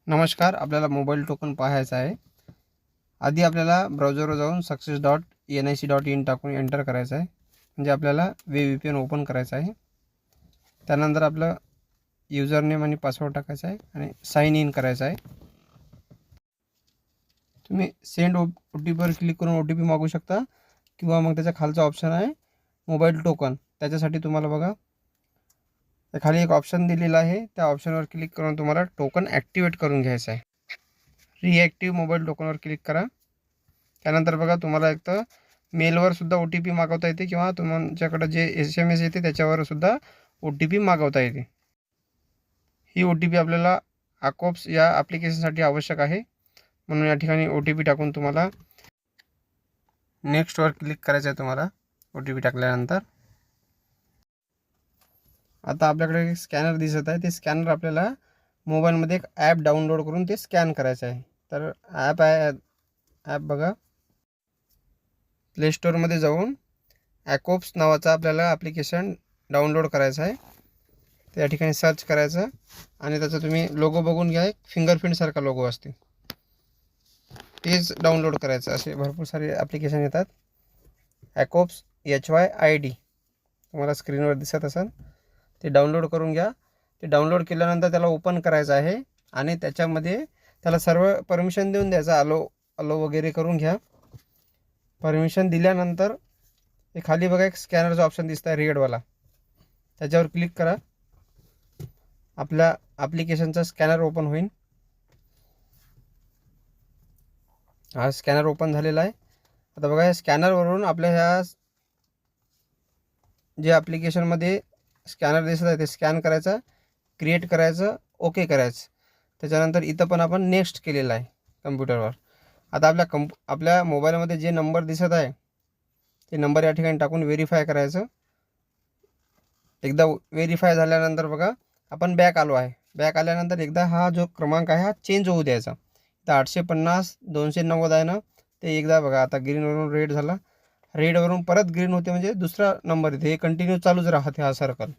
नमस्कार. आपल्याला mobile token पाहायचा आहे. आधी आपल्याला ब्राउझरवर जाऊन success.nic.in टाकून एंटर करायचं आहे. म्हणजे आपल्याला VPN ओपन करायचं आहे. त्यानंतर आपलं युजर नेम आणि पासवर्ड टाकायचा आहे आणि साइन इन करायचं आहे. तुम्ही सेंड OTPवर क्लिक करून OTP मागू शकता किंवा मग त्याच्या खालचा ऑप्शन आहे मोबाईल टोकन. त्याच्यासाठी तुम्हाला बघा खाली एक ऑप्शन दिलेला आहे. त्या ऑप्शनवर क्लिक करून तुम्हाला टोकन ॲक्टिवेट करून घ्यायचं आहे. रिॲक्टिव्ह मोबाईल टोकनवर क्लिक करा. त्यानंतर बघा तुम्हाला एक तर मेलवर सुद्धा OTP मागवता येते किंवा तुमच्याकडे जे SMS येते त्याच्यावर सुद्धा OTP मागवता येते. ही OTP आपल्याला ACOPS या ॲप्लिकेशनसाठी आवश्यक आहे. म्हणून या ठिकाणी OTP टाकून तुम्हाला नेक्स्टवर क्लिक करायचं आहे. तुम्हाला OTP टाकल्यानंतर आता आपल्याकडे एक स्कॅनर दिसत आहे. ते स्कॅनर आपल्याला मोबाईलमध्ये एक ॲप डाउनलोड करून ते स्कॅन करायचं आहे. तर ॲप आहे ॲप बघा प्ले स्टोअरमध्ये जाऊन ACOPS नावाचा आपल्याला ॲप्लिकेशन डाउनलोड करायचं आहे. त्या ठिकाणी सर्च करायचं आणि त्याचा तुम्ही लोगो बघून घ्या. एक फिंगरप्रिंटसारखा लोगो असते तेच डाउनलोड करायचं. असे भरपूर सारे ॲप्लिकेशन येतात. ACOPS HYID तुम्हाला स्क्रीनवर दिसत असेल. ते डाउनलोड करून घ्या. ते डाउनलोड केल्यानंतर त्याला ओपन करायचं आहे आणि त्याच्यामध्ये त्याला सर्व परमिशन देऊन द्यायचं. अलो वगैरे करून घ्या. परमिशन दिल्यानंतर हे खाली बघा एक स्कॅनरचा ऑप्शन दिसत आहे रेडवाला. त्याच्यावर क्लिक करा. आपल्या ॲप्लिकेशनचा स्कॅनर ओपन होईल. हा स्कॅनर ओपन झालेला आहे. आता बघा या स्कॅनरवरून आपल्या ह्या जे ॲप्लिकेशनमध्ये स्कॅनर दिसत आहे ते स्कॅन करायचं, क्रिएट करायचं, ओके करायचं. त्याच्यानंतर इथं पण आपण नेक्स्ट केलेलं आहे कम्प्युटरवर. आता आपल्या मोबाईलमध्ये जे नंबर दिसत आहे ते नंबर या ठिकाणी टाकून व्हेरीफाय करायचं. एकदा व्हेरीफाय झाल्यानंतर बघा आपण बॅक आलो आहे. बॅक आल्यानंतर एकदा हा जो क्रमांक आहे हा चेंज होऊ द्यायचा. तर 850 290 आहे ना, ते एकदा बघा आता ग्रीनवरून रेड झाला. रेडवरून परत ग्रीन होते म्हणजे दुसरा नंबर येते. हे कंटिन्यू चालूच राहते हा सर्कल.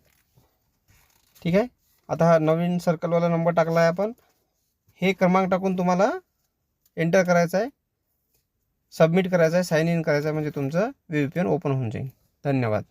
ठीक आहे. आता हा नवीन सर्कलवाला नंबर टाकला आहे आपण. हे क्रमांक टाकून तुम्हाला एंटर करायचं आहे, सबमिट करायचं आहे, साइन इन करायचं आहे. म्हणजे तुमचं VPN ओपन होऊन जाईल. धन्यवाद.